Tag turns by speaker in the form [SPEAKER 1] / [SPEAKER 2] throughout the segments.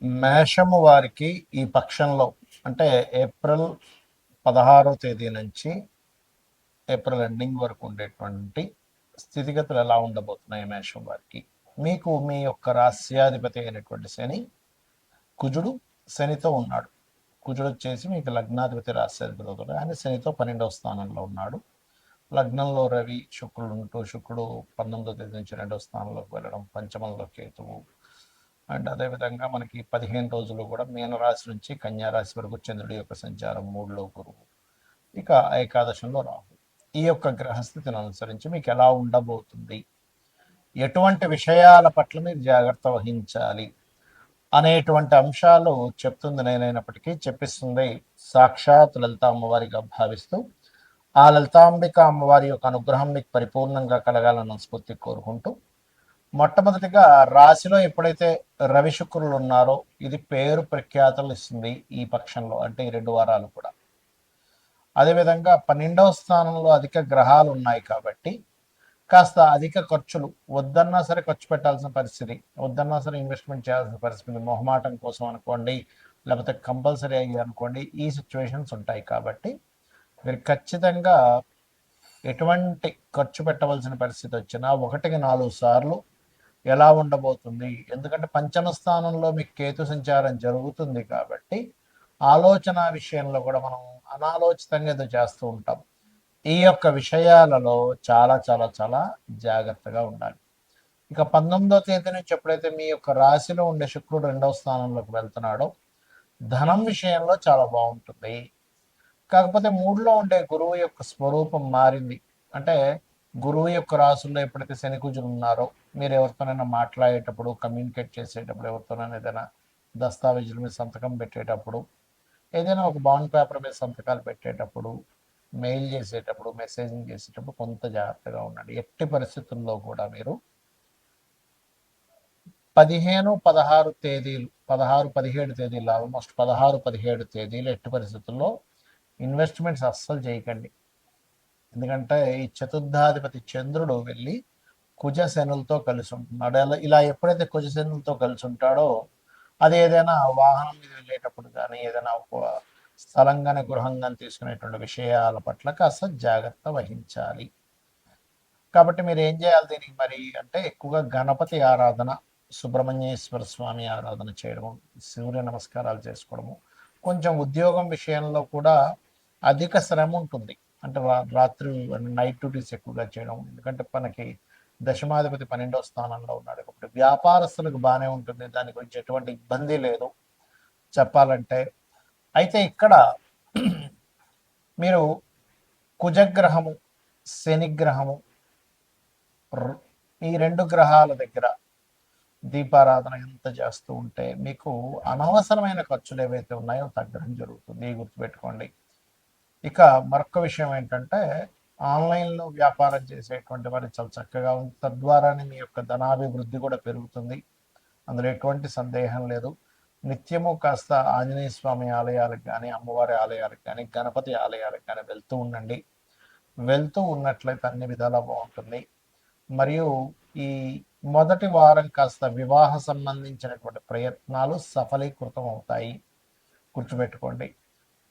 [SPEAKER 1] మేషము వారికి ఈ పక్షంలో అంటే ఏప్రిల్ 16వ తేదీ నుంచి ఏప్రిల్ ఎండింగ్ వరకు ఉండేటువంటి స్థితిగతులు ఎలా ఉండబోతున్నాయి మేషం వారికి? మీకు మీ యొక్క రాస్యాధిపతి అయినటువంటి శని, కుజుడు శనితో ఉన్నాడు. కుజుడు వచ్చేసి మీకు లగ్నాధిపతి రాస్యాధిపతి అవుతాడు. ఆయన శనితో 12వ స్థానంలో ఉన్నాడు. లగ్నంలో రవి శుక్రుడు ఉంటూ శుక్రుడు 19వ తేదీ నుంచి 2వ స్థానంలోకి వెళ్ళడం, పంచమంలో కేతువు. అండ్ అదేవిధంగా మనకి 15 రోజులు కూడా మీనరాశి నుంచి కన్యారాశి వరకు చంద్రుడి యొక్క సంచారం, 3లో గురువు, ఇక ఏకాదశంలో రాహు. ఈ యొక్క గ్రహస్థితిని అనుసరించి మీకు ఎలా ఉండబోతుంది, ఎటువంటి విషయాల పట్ల మీరు జాగ్రత్త వహించాలి అనేటువంటి అంశాలు చెప్తుంది నేనైనప్పటికీ చెప్పిస్తుంది సాక్షాత్ లలిత అమ్మవారిగా భావిస్తూ, ఆ లలితాంబిక అమ్మవారి యొక్క అనుగ్రహం మీకు పరిపూర్ణంగా కలగాలని స్ఫూర్తి కోరుకుంటూ, మొట్టమొదటిగా రాశిలో ఎప్పుడైతే రవి శుక్రులు ఉన్నారో ఇది పేరు ప్రఖ్యాతలు ఇస్తుంది ఈ పక్షంలో, అంటే ఈ 2 వారాలు కూడా. అదేవిధంగా 12వ స్థానంలో అధిక గ్రహాలు ఉన్నాయి కాబట్టి కాస్త అధిక ఖర్చులు, వద్దన్నా సరే ఖర్చు పెట్టాల్సిన పరిస్థితి, వద్దన్నా సరే ఇన్వెస్ట్మెంట్ చేయాల్సిన పరిస్థితి, మొహమాటం కోసం అనుకోండి, లేకపోతే కంపల్సరీ అయ్యి అనుకోండి, ఈ సిచ్యువేషన్స్ ఉంటాయి. కాబట్టి మీరు ఖచ్చితంగా ఎటువంటి ఖర్చు పెట్టవలసిన పరిస్థితి వచ్చినా 1కి 4 సార్లు ఎలా ఉండబోతుంది, ఎందుకంటే పంచమ స్థానంలో మీకు కేతు సంచారం జరుగుతుంది కాబట్టి ఆలోచన విషయంలో కూడా మనం అనాలోచితంగా ఏదో చేస్తూ ఉంటాం. ఈ యొక్క విషయాలలో చాలా చాలా చాలా జాగ్రత్తగా ఉండాలి. ఇక 19వ తేదీ నుంచి ఎప్పుడైతే మీ యొక్క రాశిలో ఉండే శుక్రుడు 2వ స్థానంలోకి వెళ్తున్నాడో ధనం విషయంలో చాలా బాగుంటుంది. కాకపోతే 3లో ఉండే గురువు యొక్క స్వరూపం మారింది. అంటే గురువు యొక్క రాశుల్లో ఎప్పుడైతే శని కుజులు ఉన్నారో మీరు ఎవరితోనైనా మాట్లాడేటప్పుడు, కమ్యూనికేట్ చేసేటప్పుడు, ఎవరితోనైనా ఏదైనా దస్తావేజుల మీద సంతకం పెట్టేటప్పుడు, ఏదైనా ఒక బాండ్ పేపర్ మీద సంతకాలు పెట్టేటప్పుడు, మెయిల్ చేసేటప్పుడు, మెసేజింగ్ చేసేటప్పుడు కొంత జాగ్రత్తగా ఉండండి. ఎట్టి పరిస్థితుల్లో కూడా మీరు 15, 16 తేదీలు, 16, 17 తేదీలు, ఆల్మోస్ట్ 16, 17 తేదీలు ఎట్టి పరిస్థితుల్లో ఇన్వెస్ట్మెంట్స్ అస్సలు చేయకండి. ఎందుకంటే ఈ చతుర్థాధిపతి చంద్రుడు వెళ్ళి కుజశనులతో కలిసి ఉంటున్నాడు. ఇలా ఎప్పుడైతే కుజశనులతో కలిసి ఉంటాడో అది ఏదైనా వాహనం మీద వెళ్ళేటప్పుడు కానీ, ఏదైనా ఒక స్థలం కానీ, గృహం కానీ తీసుకునేటువంటి విషయాల పట్ల కాస్త జాగ్రత్త వహించాలి. కాబట్టి మీరు ఏం చేయాలి దీనికి మరి అంటే ఎక్కువగా గణపతి ఆరాధన, సుబ్రహ్మణ్యేశ్వర స్వామి ఆరాధన చేయడము, సూర్య నమస్కారాలు చేసుకోవడము. కొంచెం ఉద్యోగం విషయంలో కూడా అధిక శ్రమ ఉంటుంది. అంటే రాత్రి నైట్ డ్యూటీస్ ఎక్కువగా చేయడం, ఎందుకంటే మనకి దశమాధిపతి 12వ స్థానంలో ఉన్నాడు కాబట్టి వ్యాపారస్తులకు బాగానే ఉంటుంది, దాని గురించి ఎటువంటి ఇబ్బంది లేదు చెప్పాలంటే. అయితే ఇక్కడ మీరు కుజగ్రహము, శనిగ్రహము, ఈ 2 గ్రహాల దగ్గర దీపారాధన ఎంత చేస్తూ ఉంటే మీకు అనవసరమైన ఖర్చులు ఏవైతే ఉన్నాయో తగ్గడం జరుగుతుంది, గుర్తుపెట్టుకోండి. ఇక మరొక విషయం ఏంటంటే ఆన్లైన్లో వ్యాపారం చేసేటువంటి వారు చాలా చక్కగా ఉంది, తద్వారానే మీ యొక్క ధనాభివృద్ధి కూడా పెరుగుతుంది, అందులో ఎటువంటి సందేహం లేదు. నిత్యము కాస్త ఆంజనేయ స్వామి ఆలయాలకు కానీ, అమ్మవారి ఆలయాలకు కానీ, గణపతి ఆలయాలకు కానీ వెళ్తూ ఉండండి. వెళ్తూ ఉన్నట్లయితే అన్ని విధాలా బాగుంటుంది. మరియు ఈ మొదటి వారం కాస్త వివాహ సంబంధించినటువంటి ప్రయత్నాలు సఫలీకృతం అవుతాయి, గుర్తుపెట్టుకోండి.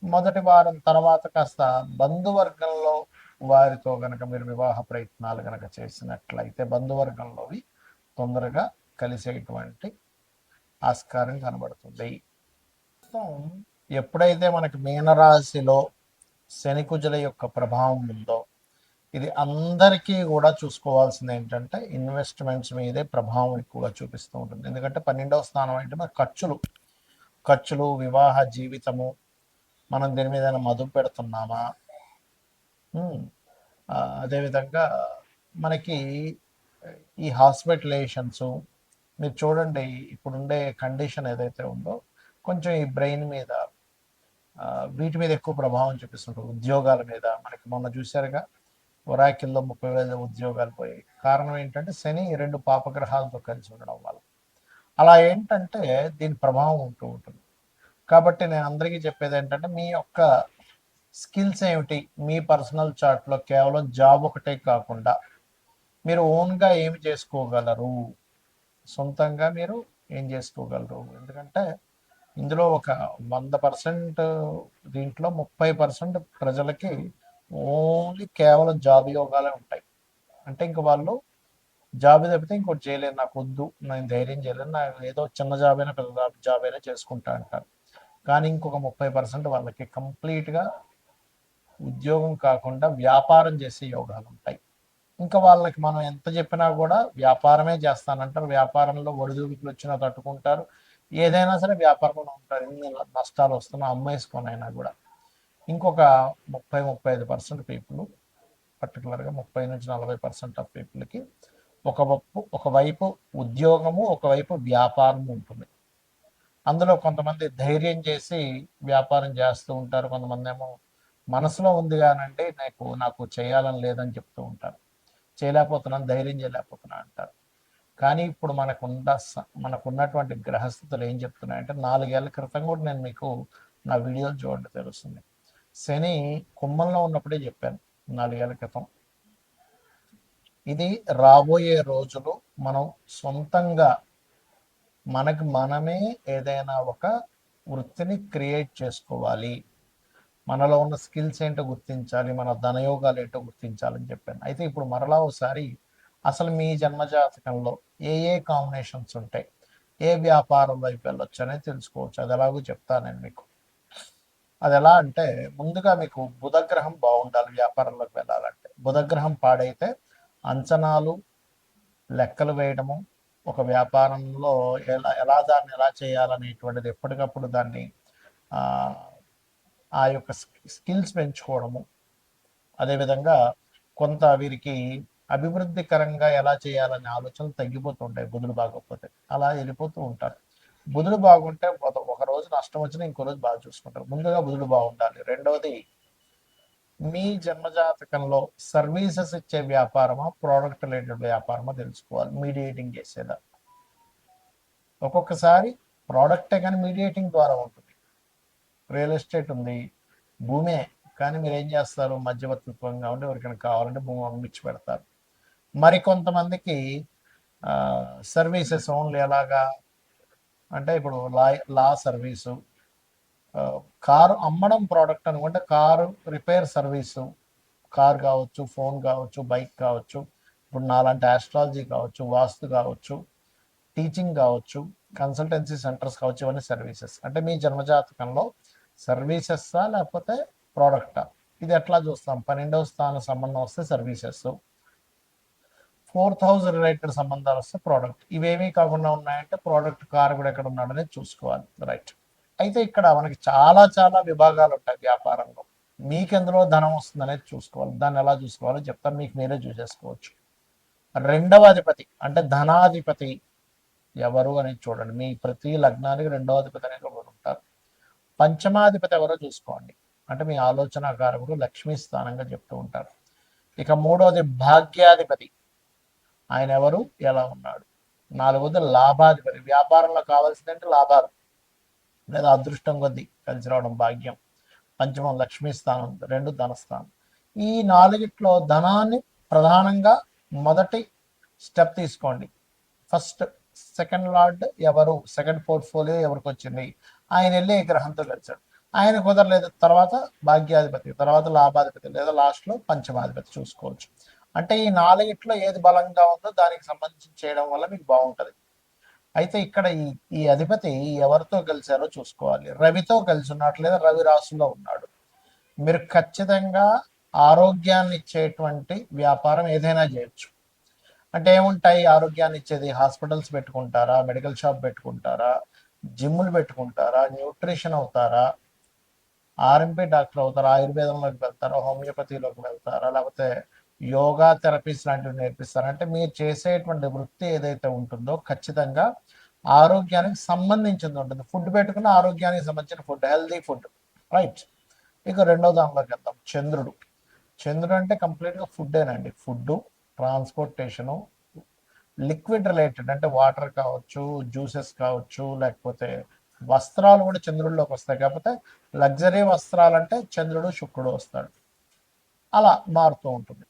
[SPEAKER 1] మొదటి వారం తర్వాత కాస్త బంధువర్గంలో వారితో గనక మీరు వివాహ ప్రయత్నాలు గనక చేసినట్లయితే బంధువర్గంలోవి తొందరగా కలిసేటువంటి ఆస్కారం కనబడుతుంది. ఎప్పుడైతే మనకి మీనరాశిలో శనికుజుల యొక్క ప్రభావం ఉందో ఇది అందరికీ కూడా చూసుకోవాల్సింది ఏంటంటే ఇన్వెస్ట్మెంట్స్ మీదే ప్రభావం ఎక్కువగా చూపిస్తూ ఉంటుంది. ఎందుకంటే 12వ స్థానం అంటే మన ఖర్చులు, వివాహ జీవితము, మనం దీని మీద మదుపు పెడుతున్నామా, అదేవిధంగా మనకి ఈ హాస్పిటలైజేషన్స్, మీరు చూడండి ఇప్పుడుండే కండిషన్ ఏదైతే ఉందో కొంచెం ఈ బ్రెయిన్ మీద వీటి మీద ఎక్కువ ప్రభావం చూపిస్తుంటుంది. ఉద్యోగాల మీద మనకి మొన్న చూశారుగా ఒరాకిల్లో 30,000 ఉద్యోగాలు పోయాయి. కారణం ఏంటంటే శని 2 పాపగ్రహాలతో కలిసి ఉండడం వల్ల. అలా ఏంటంటే దీని ప్రభావం ఉంటూ ఉంటుంది. కాబట్టి నేను అందరికీ చెప్పేది ఏంటంటే మీ యొక్క స్కిల్స్ ఏమిటి, మీ పర్సనల్ చార్ట్లో కేవలం జాబ్ ఒకటే కాకుండా మీరు ఓన్గా ఏమి చేసుకోగలరు, సొంతంగా మీరు ఏం చేసుకోగలరు? ఎందుకంటే ఇందులో ఒక 100% దీంట్లో 30% ప్రజలకి ఓన్లీ కేవలం జాబ్ యోగాలే ఉంటాయి. అంటే ఇంక వాళ్ళు జాబ్ తప్పితే ఇంకోటి చేయలేను, నాకు వద్దు, నేను ధైర్యం చేయలేను, నాకు ఏదో చిన్న జాబ్ అయినా పెద్ద జాబ్ అయినా చేసుకుంటా అంటారు. కానీ ఇంకొక 30% వాళ్ళకి కంప్లీట్గా ఉద్యోగం కాకుండా వ్యాపారం చేసే యోగాలు ఉంటాయి. ఇంకా వాళ్ళకి మనం ఎంత చెప్పినా కూడా వ్యాపారమే చేస్తానంటారు. వ్యాపారంలో ఒడిదుడుకులు వచ్చినా తట్టుకుంటారు. ఏదైనా సరే వ్యాపారంలో ఉంటారు. ఎన్ని నష్టాలు వస్తున్నా అమ్మేసుకొనైనా కూడా. ఇంకొక 30-35% పీపుల్, పర్టికులర్గా 30-40% ఆఫ్ పీపుల్కి ఒకవైపు ఉద్యోగము, ఒకవైపు వ్యాపారము ఉంటుంది. అందులో కొంతమంది ధైర్యం చేసి వ్యాపారం చేస్తూ ఉంటారు. కొంతమంది ఏమో మనసులో ఉంది కానండి నాకు చేయాలని లేదని చెప్తూ ఉంటారు. చేయలేకపోతున్నాను, ధైర్యం చేయలేకపోతున్నాను అంటారు. కానీ ఇప్పుడు మనకున్నటువంటి గ్రహస్థితులు ఏం చెప్తున్నాయంటే 4 ఏళ్ల క్రితం కూడా నేను మీకు నా వీడియోలు చూడండి తెలుస్తుంది. శని కుంభంలో ఉన్నప్పుడే చెప్పాను 4 ఏళ్ల క్రితం. ఇది రాబోయే రోజులు మనం సొంతంగా మనకు మనమే ఏదైనా ఒక వృత్తిని క్రియేట్ చేసుకోవాలి, మనలో ఉన్న స్కిల్స్ ఏంటో గుర్తించాలి, మన ధనయోగాలు ఏంటో గుర్తించాలని చెప్పాను. అయితే ఇప్పుడు మరలా ఒకసారి అసలు మీ జన్మజాతకంలో ఏ ఏ కాంబినేషన్స్ ఉంటాయి, ఏ వ్యాపారం వైపు వెళ్ళొచ్చు అనేది తెలుసుకోవచ్చు. అది ఎలాగో చెప్తాను నేను మీకు. అది ఎలా అంటే ముందుగా మీకు బుధగ్రహం బాగుండాలి వ్యాపారంలోకి వెళ్ళాలంటే. బుధగ్రహం పాడైతే అంచనాలు, లెక్కలు వేయడము, ఒక వ్యాపారంలో దాన్ని ఎలా చేయాలనేటువంటిది ఎప్పటికప్పుడు దాన్ని ఆ యొక్క స్కిల్స్ పెంచుకోవడము, అదేవిధంగా కొంత వీరికి అభివృద్ధికరంగా ఎలా చేయాలనే ఆలోచనలు తగ్గిపోతుంటాయి బుధుడు బాగోకపోతే. అలా వెళ్ళిపోతూ ఉంటారు. బుధుడు బాగుంటే ఒక రోజు నష్టం వచ్చినా ఇంకో రోజు బాగా చూసుకుంటారు. ముందుగా బుధుడు బాగుండాలి. రెండవది, మీ జన్మజాతకంలో సర్వీసెస్ ఇచ్చే వ్యాపారమా, ప్రోడక్ట్ రిలేటెడ్ వ్యాపారమా తెలుసుకోవాలి. మీడియేటింగ్ చేసేదా. ఒక్కొక్కసారి ప్రోడక్టే కానీ మీడియేటింగ్ ద్వారా ఉంటుంది. రియల్ ఎస్టేట్ ఉంది, భూమే, కానీ మీరు ఏం చేస్తారు, మధ్యవర్తిత్వంగా ఉండి ఎవరికైనా కావాలంటే భూమి అమ్మిచ్చి పెడతారు. మరికొంతమందికి సర్వీసెస్ ఓన్లీ ఎలాగా అంటే ఇప్పుడు లా సర్వీసు, కారు అమ్మడం ప్రోడక్ట్ అనుకుంటే కారు రిపేర్ సర్వీసు, కార్ కావచ్చు, ఫోన్ కావచ్చు, బైక్ కావచ్చు, ఇప్పుడు నాలాంటి ఆస్ట్రాలజీ కావచ్చు, వాస్తు కావచ్చు, టీచింగ్ కావచ్చు, కన్సల్టెన్సీ సెంటర్స్ కావచ్చు, ఇవన్నీ సర్వీసెస్. అంటే మీ జన్మజాతకంలో సర్వీసెస్సా లేకపోతే ప్రోడక్టా, ఇది ఎట్లా చూస్తాం? 12వ స్థానం సంబంధం వస్తే సర్వీసెస్, 4th హౌస్ రిలేటెడ్ సంబంధాలు వస్తే ప్రోడక్ట్. ఇవేమీ కాకుండా ఉన్నాయంటే ప్రోడక్ట్ కార్ కూడా ఎక్కడ ఉన్నాడనేది చూసుకోవాలి. రైట్. అయితే ఇక్కడ మనకి చాలా చాలా విభాగాలు ఉంటాయి వ్యాపారంలో. మీకు ఎందులో ధనం వస్తుంది అనేది చూసుకోవాలి. దాన్ని ఎలా చూసుకోవాలో చెప్తాను, మీకు మీరే చూసేసుకోవచ్చు. రెండవ అధిపతి అంటే ధనాధిపతి ఎవరు అనేది చూడండి. మీ ప్రతి లగ్నానికి రెండవ అధిపతి అనేది ఒకరు ఉంటారు. పంచమాధిపతి ఎవరో చూసుకోండి. అంటే మీ ఆలోచనాకారకుడు, లక్ష్మీ స్థానంగా చెప్తూ ఉంటారు. ఇక మూడవది భాగ్యాధిపతి, ఆయన ఎవరు, ఎలా ఉన్నాడు. నాలుగవది లాభాధిపతి, వ్యాపారంలో కావాల్సిందంటే లాభాలు లేదా అదృష్టం కొద్దీ కలిసి రావడం, భాగ్యం. పంచమం లక్ష్మీ స్థానం, 2 ధనస్థానం. ఈ నాలుగిట్లో ధనాన్ని ప్రధానంగా మొదటి స్టెప్ తీసుకోండి. ఫస్ట్ సెకండ్ లార్డ్ ఎవరు, సెకండ్ పోర్ట్ఫోలియో ఎవరికి వచ్చింది, ఆయన వెళ్ళి ఏ గ్రహంతో కలిసాడు, ఆయన కుదరలేదు తర్వాత భాగ్యాధిపతి, తర్వాత లాభాధిపతి, లేదా లాస్ట్లో పంచమాధిపతి చూసుకోవచ్చు. అంటే ఈ నాలుగిట్లో ఏది బలంగా ఉందో దానికి సంబంధించి చేయడం వల్ల మీకు బాగుంటుంది. అయితే ఇక్కడ ఈ అధిపతి ఎవరితో కలిశారో చూసుకోవాలి. రవితో కలిసి ఉన్నట్లు, లేదా రవి రాశిలో ఉన్నాడు. మీరు ఖచ్చితంగా ఆరోగ్యాన్ని ఇచ్చేటువంటి వ్యాపారం ఏదైనా చేయొచ్చు. అంటే ఏముంటాయి ఆరోగ్యాన్ని ఇచ్చేది? హాస్పిటల్స్ పెట్టుకుంటారా, మెడికల్ షాప్ పెట్టుకుంటారా, జిమ్లు పెట్టుకుంటారా, న్యూట్రిషన్ అవుతారా, ఆర్ఎంపీ డాక్టర్ అవుతారా, ఆయుర్వేదంలోకి వెళ్తారా, హోమియోపతిలోకి వెళ్తారా, లేకపోతే యోగా థెరపీస్ లాంటివి నేర్పిస్తారా? అంటే మీరు చేసేటువంటి వృత్తి ఏదైతే ఉంటుందో ఖచ్చితంగా ఆరోగ్యానికి సంబంధించింది ఉంటుంది. ఫుడ్ పెట్టుకున్న ఆరోగ్యానికి సంబంధించిన ఫుడ్, హెల్దీ ఫుడ్. రైట్. ఇక రెండో దానిలోకి వెళ్తాం, చంద్రుడు. చంద్రుడు అంటే కంప్లీట్గా ఫుడ్డేనండి. ఫుడ్, ట్రాన్స్పోర్టేషను, లిక్విడ్ రిలేటెడ్ అంటే వాటర్ కావచ్చు, జ్యూసెస్ కావచ్చు, లేకపోతే వస్త్రాలు కూడా చంద్రుడిలోకి వస్తాయి. కాకపోతే లగ్జరీ వస్త్రాలు అంటే చంద్రుడు శుక్రుడు వస్తాడు. అలా మారుతూ ఉంటుంది.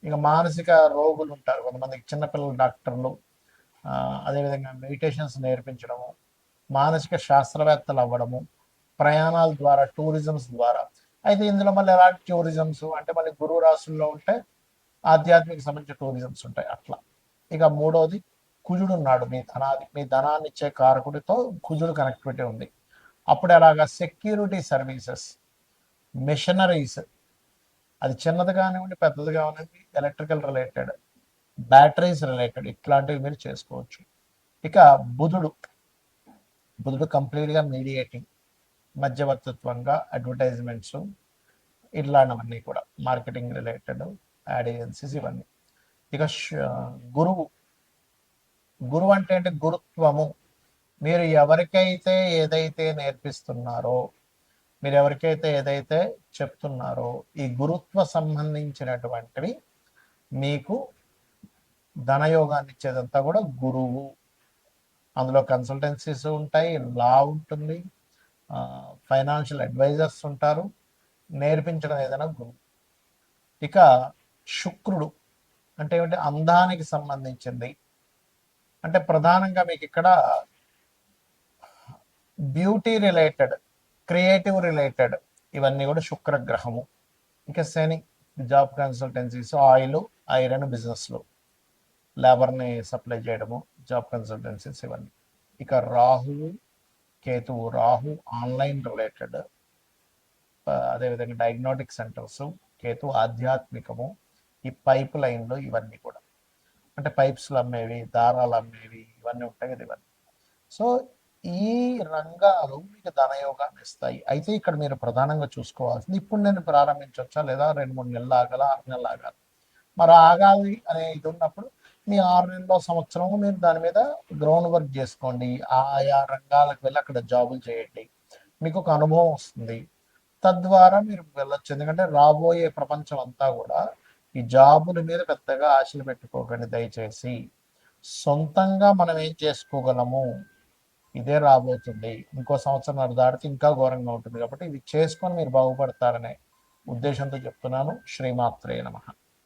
[SPEAKER 1] ఇక మానసిక రోగులు ఉంటారు కొంతమందికి, చిన్నపిల్లల డాక్టర్లు, అదేవిధంగా మెడిటేషన్స్ నేర్పించడము, మానసిక శాస్త్రవేత్తలు అవ్వడము, ప్రయాణాల ద్వారా, టూరిజమ్స్ ద్వారా. అయితే ఇందులో మళ్ళీ ఎలాంటి టూరిజమ్స్ అంటే మళ్ళీ గురువు రాశుల్లో ఉంటే ఆధ్యాత్మిక సంబంధించిన టూరిజమ్స్ ఉంటాయి అట్లా. ఇక మూడోది కుజుడు ఉన్నాడు మీ ధనాది, మీ ధనాన్ని ఇచ్చే కారకుడితో కుజుడు కనెక్టివిటీ ఉంది. అప్పుడు ఎలాగా సెక్యూరిటీ సర్వీసెస్, మిషనరీస్, అది చిన్నది కానివ్వండి పెద్దది కానివ్వండి, ఎలక్ట్రికల్ రిలేటెడ్, బ్యాటరీస్ రిలేటెడ్, ఇట్లాంటివి మీరు చేసుకోవచ్చు. ఇక బుధుడు, బుధుడు కంప్లీట్గా మీడియేటింగ్, మధ్యవర్తిత్వంగా అడ్వర్టైజ్మెంట్స్ ఇట్లాంటివన్నీ కూడా మార్కెటింగ్ రిలేటెడ్, యాడ్ ఏజెన్సీస్ ఇవన్నీ. ఇక గురువు, గురువు అంటే గురుత్వము. మీరు ఎవరికైతే ఏదైతే నేర్పిస్తున్నారో, మీరు ఎవరికైతే ఏదైతే చెప్తున్నారో, ఈ గురుత్వ సంబంధించినటువంటివి మీకు ధనయోగాన్ని ఇచ్చేదంతా కూడా గురువు. అందులో కన్సల్టెన్సీస్ ఉంటాయి, లా ఉంటుంది, ఫైనాన్షియల్ అడ్వైజర్స్ ఉంటారు, నేర్పించడం ఏదైనా గురువు. ఇక శుక్రుడు అంటే ఏమిటి, అందానికి సంబంధించింది. అంటే ప్రధానంగా మీకు ఇక్కడ బ్యూటీ రిలేటెడ్, క్రియేటివ్ రిలేటెడ్ ఇవన్నీ కూడా శుక్రగ్రహము. ఇక శని, జాబ్ కన్సల్టెన్సీస్, ఆయిల్, ఐరన్ బిజినెస్లు, లేబర్ని సప్లై చేయడము, జాబ్ కన్సల్టెన్సీస్ ఇవన్నీ. ఇక రాహువు, కేతువు. రాహు ఆన్లైన్ రిలేటెడ్, అదేవిధంగా డయాగ్నోటిక్ సెంటర్స్. కేతు ఆధ్యాత్మికము, ఈ పైప్ లైన్లు ఇవన్నీ కూడా, అంటే పైప్స్లు అమ్మేవి, దారాలు అమ్మేవి, ఇవన్నీ ఉంటాయి కదా ఇవన్నీ. సో ఈ రంగాలు మీకు ధనయోగాన్ని ఇస్తాయి. అయితే ఇక్కడ మీరు ప్రధానంగా చూసుకోవాల్సింది, ఇప్పుడు నేను ప్రారంభించవచ్చా లేదా 2-3 నెలలు ఆగాల, 6 నెలలు ఆగాలి. మరి ఆగాలి అనే ఇది ఉన్నప్పుడు మీ 6 నెలలో, సంవత్సరం మీరు దాని మీద గ్రౌండ్ వర్క్ చేసుకోండి. ఆయా రంగాలకు వెళ్ళి అక్కడ జాబులు చేయండి, మీకు ఒక అనుభవం వస్తుంది. తద్వారా మీరు వెళ్ళొచ్చు. ఎందుకంటే రాబోయే ప్రపంచం అంతా కూడా ఈ జాబుల మీద పెద్దగా ఆశలు పెట్టుకోకండి దయచేసి. సొంతంగా మనం ఏం చేసుకోగలము ఇదే రాబోతుంది. ఇంకో సంవత్సరం దాటితే ఇంకా ఘోరంగా ఉంటుంది. కాబట్టి ఇది చేసుకొని మీరు బాగుపడతారనే ఉద్దేశంతో చెప్తున్నాను. శ్రీమాత్రే నమః.